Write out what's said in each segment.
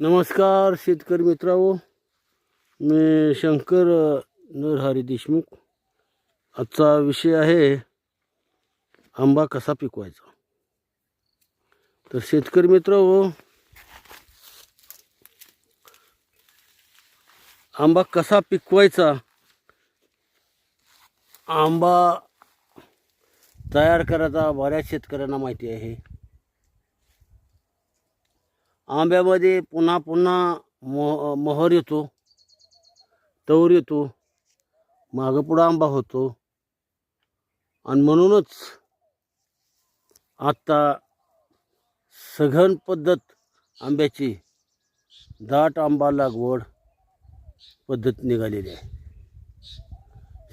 नमस्कार शेतकरी मित्रांनो, मी शंकर नरहरी देशमुख. आजचा विषय आहे आंबा कसा पिकवायचा. तर शेतकरी मित्रांनो, आंबा कसा पिकवायचा, आंबा तयार करायचा बऱ्याच शेतकऱ्यांना माहिती आहे. आंब्यामध्ये पुन्हा पुन्हा मोहर येतो, तौर येतो, मागं पुढं आंबा होतो. आणि म्हणूनच आता सघन पद्धत आंब्याची दाट आंबा लागवड पद्धत निघालेली आहे.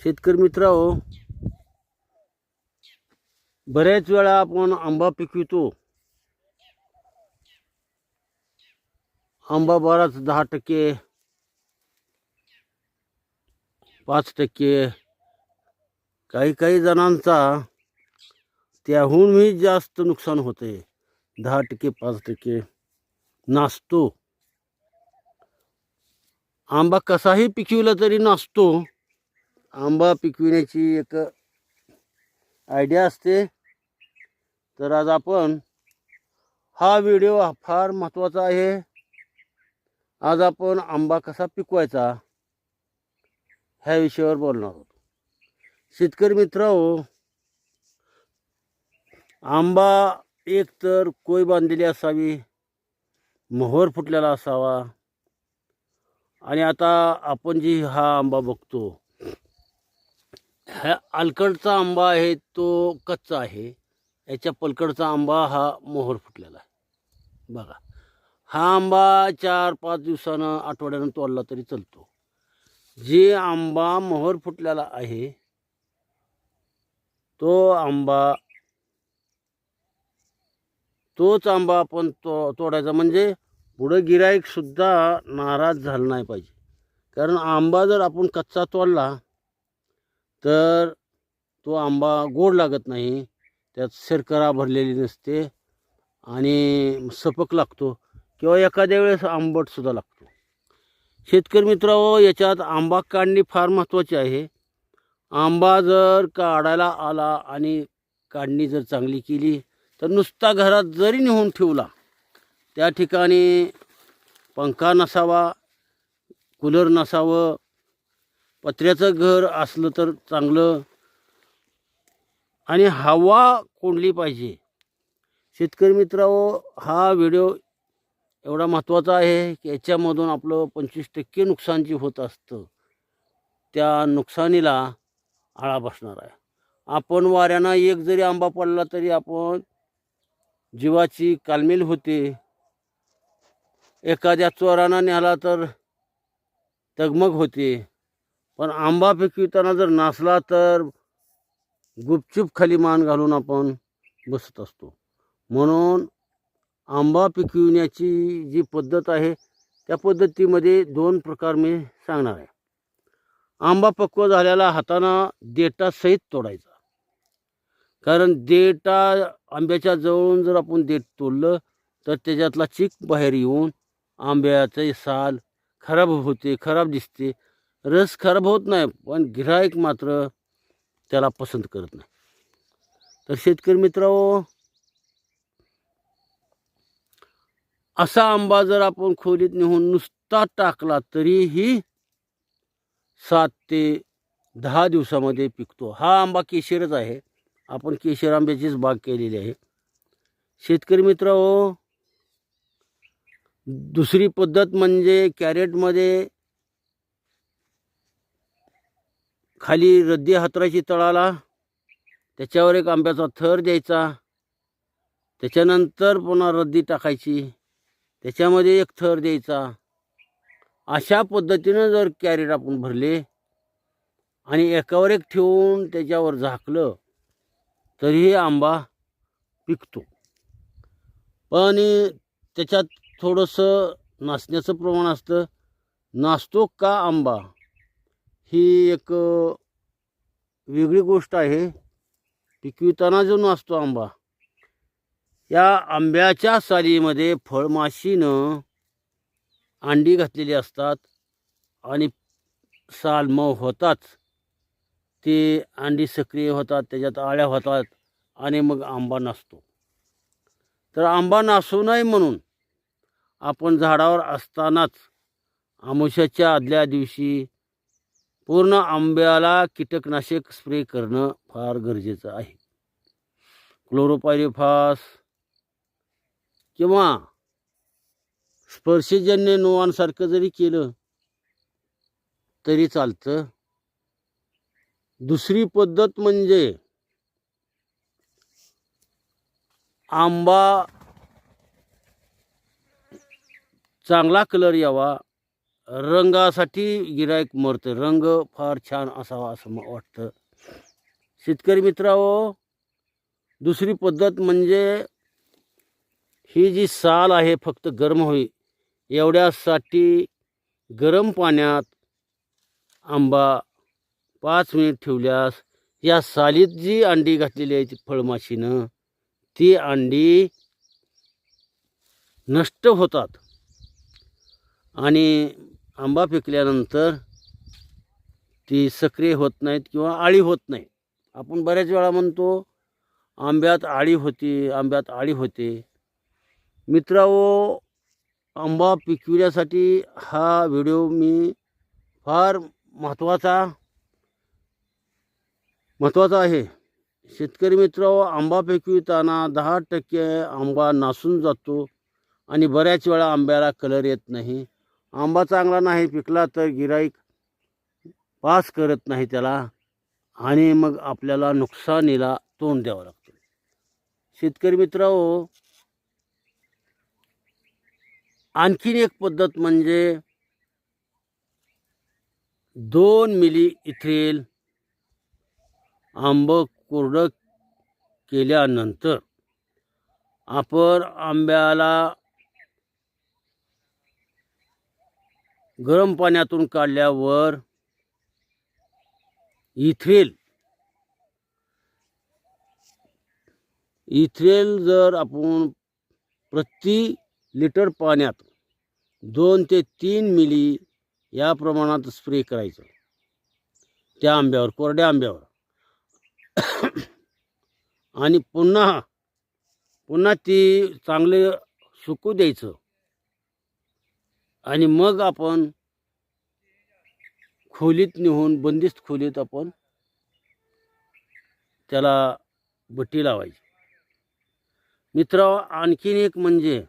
शेतकरी मित्रांनो, बऱ्याच वेळा आपण आंबा पिकवितो, आंबा बराच 10%, 5%, काही जणांचा त्याहूनही जास्त नुकसान होते. 10%, 5% नासतो. आंबा कसाही पिकविला तरी नासतो. आंबा पिकविण्याची एक आयडिया असते. तर आज आपण हा व्हिडिओ फार महत्त्वाचा आहे. आज आपण आंबा कसा पिकवायचा ह्या विषयावर बोलणार आहोत. शेतकरी मित्रांनो, आंबा एक तर कोय बांधलेली असावी, मोहर फुटलेला असावा. आणि आता आपण जी हा आंबा बघतो, ह्या अलीकडचा आंबा आहे तो कच्चा आहे. याच्या पलीकडचा आंबा हा मोहर फुटलेला आहे. बघा, हा आंबा 4-5 दिवसानं, आठवड्यानं तोडला तरी चालतो. जे आंबा मोहर फुटलेला आहे तोच आंबा आपण तोडायचा, म्हणजे पुढं गिराईक सुद्धा नाराज झाला नाही पाहिजे. कारण आंबा जर आपण कच्चा तोडला तर तो आंबा गोड लागत नाही, त्यात शर्करा भरलेली नसते आणि सपक लागतो, किंवा एखाद्या वेळेस आंबटसुद्धा लागतो. शेतकरी मित्रांनो, याच्यात आंबा काढणी फार महत्त्वाची आहे. आंबा जर काढायला आला आणि काढणी जर चांगली केली तर नुसता घरात जरी नेऊन ठेवला, त्या ठिकाणी पंखा नसावा, कूलर नसावं, पत्र्याचं घर असलं तर चांगलं, आणि हवा कोंडली पाहिजे. शेतकरी मित्रांनो, हा व्हिडिओ एवढा महत्त्वाचा आहे की याच्यामधून आपलं 25% नुकसान जे होत असतं, त्या नुकसानीला आळा बसणार आहे. आपण वाऱ्यानं एक जरी आंबा पडला तरी आपण जीवाची कालमेल होते. एखाद्या चोरानं न्याला तर तगमग होते. पण आंबा पिकविताना जर नासला तर गुपचूप खाली मान घालून आपण बसत असतो. म्हणून आंबा पिकविण्याची जी पद्धत आहे त्या पद्धतीमध्ये 2 प्रकार मी सांगणार आहे. आंबा पक्व झालेला हातानं देठासहित तोडायचा. कारण देठा आंब्याच्या जवळून जर आपण देठ तोडलं तर त्याच्यातला चीक बाहेर येऊन आंब्याचे साल खराब होते, खराब दिसते. रस खराब होत नाही, पण गिऱ्हाईक मात्र त्याला पसंत करत नाही. तर शेतकरी मित्रांनो, असा आंबा जर आपण खोलीत नेऊन नुसता टाकला तरीही 7 ते 10 दिवसामध्ये पिकतो. हा आंबा केशरच आहे. आपण केशर आंब्याचीच बाग केलेली आहे. शेतकरी मित्रांनो, दुसरी पद्धत म्हणजे कॅरेटमध्ये खाली रद्दी हातराची तळाला, त्याच्यावर एक आंब्याचा थर द्यायचा, त्याच्यानंतर पुन्हा रद्दी टाकायची, त्याच्यामध्ये एक थर द्यायचा. अशा पद्धतीनं जर कॅरेट आपण भरले आणि एकावर एक ठेवून त्याच्यावर झाकलं तरीही आंबा पिकतो. पण त्याच्यात थोडंसं नासण्याचं प्रमाण असतं. नासतो का आंबा ही एक वेगळी गोष्ट आहे. पिकविताना जो नासतो आंबा, या आंब्याच्या सालीमध्ये फळमाशीनं अंडी घातलेली असतात आणि साल मऊ होताच ते अंडी सक्रिय होतात, त्याच्यात आळ्या होतात आणि मग आंबा नासतो. तर आंबा नासू नये म्हणून आपण झाडावर असतानाच अमावस्येच्या आदल्या दिवशी पूर्ण आंब्याला कीटकनाशक स्प्रे करणं फार गरजेचं आहे. क्लोरोपायरिफॉस किंवा स्पर्शजन्य नोवांसारखं जरी केलं तरी चालतं. दुसरी पद्धत म्हणजे आंबा चांगला कलर यावा, रंगासाठी गिराईक मरतं, रंग फार छान असावा असं वाटतं. शेतकरी मित्रांनो, दुसरी पद्धत म्हणजे ही जी साल आहे फक्त गरम होई एवढ्यासाठी गरम पाण्यात आंबा 5 मिनिट ठेवल्यास या सालीत जी अंडी घातलेली आहे फळमाशीनं ती अंडी नष्ट होतात आणि आंबा पिकल्यानंतर ती सक्रिय होत नाहीत किंवा आळी होत नाही. आपण बऱ्याच वेळा म्हणतो आंब्यात आळी होती, आंब्यात आळी होते. मित्रांनो, आंबा पिकविण्यासाठी हा व्हिडिओ मी फार महत्त्वाचा आहे. शेतकरी मित्रांनो, आंबा पिकविताना 10% आंबा नासून जातो आणि बऱ्याच वेळा आंब्याला कलर येत नाही. आंबा चांगला नाही पिकला तर गिराईक पास करत नाही त्याला आणि मग आपल्याला नुकसानीला तोंड द्यावं लागतं. शेतकरी मित्रांनो, आणखीन एक पद्धत म्हणजे 2 मिली इथ्रेल आंबं कोरडं केल्यानंतर आपण आंब्याला गरम पाण्यातून काढल्यावर इथ्रेल जर आपण प्रति लिटर पाण्यात 2 ते 3 मिली या प्रमाणात स्प्रे करायचं त्या आंब्यावर, कोरड्या आंब्यावर. आणि पुन्हा ती चांगले सुकू द्यायचं आणि मग आपण खोलीत नेऊन बंदिस्त खोलीत आपण त्याला बट्टी लावायची. मित्रांनो, आणखीन एक म्हणजे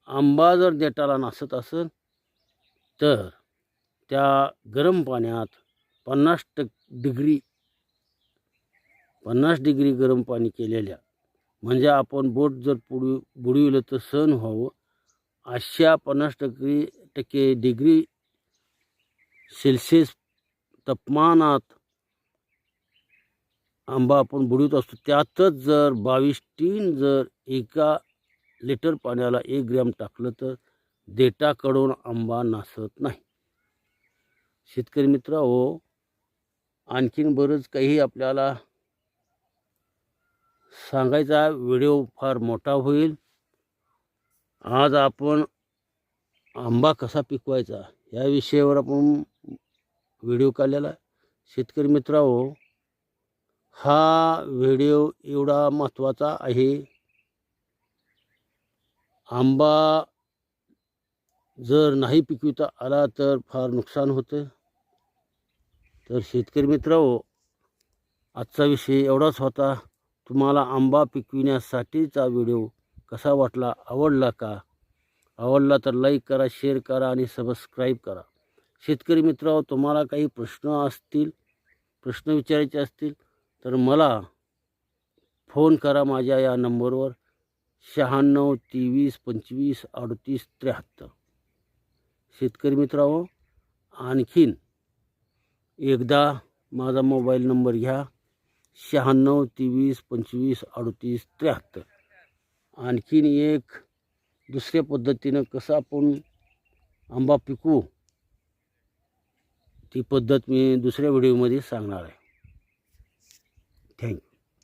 आंबा जर देठाला नासत असेल तर त्या गरम पाण्यात 50 डिग्री गरम पाणी केलेल्या, म्हणजे आपण बोट जर बुडविलं तर सहन व्हावं अशा 50% डिग्री सेल्सिअस तापमानात आंबा आपण बुडवत असतो. त्यातच जर 22 टीन जर 1 लिटर पाण्याला 1 ग्रॅम टाकलं तर देठाकडून आंबा नासत नाही. शेतकरी मित्रांनो, आणखीन बरंच काही आपल्याला सांगायचा, व्हिडिओ फार मोठा होईल. आज आपण आंबा कसा पिकवायचा या विषयावर आपण व्हिडिओ काढलेला. शेतकरी मित्रांनो, हा व्हिडिओ एवढा महत्त्वाचा आहे. आंबा जर नाही पिकविता आला तर फार नुकसान होतं. तर शेतकरी मित्रांनो, आजचा विषय एवढाच होता. तुम्हाला आंबा पिकविण्यासाठीचा व्हिडिओ कसा वाटला, आवडला का? आवडला तर लाईक करा, शेअर करा आणि सबस्क्राईब करा. शेतकरी मित्रांनो, तुम्हाला काही प्रश्न विचारायचे असतील तर मला फोन करा माझ्या या नंबरवर 96 23 25 38 73. शेतकरी मित्रांनो, आणखीन एकदा माझा मोबाईल नंबर घ्या, 96 23 25 38 73. आणखीन एक दुसऱ्या पद्धतीनं कसं आपण आंबा पिकवू ती पद्धत मी दुसऱ्या व्हिडिओमध्ये सांगणार आहे. थँक्यू.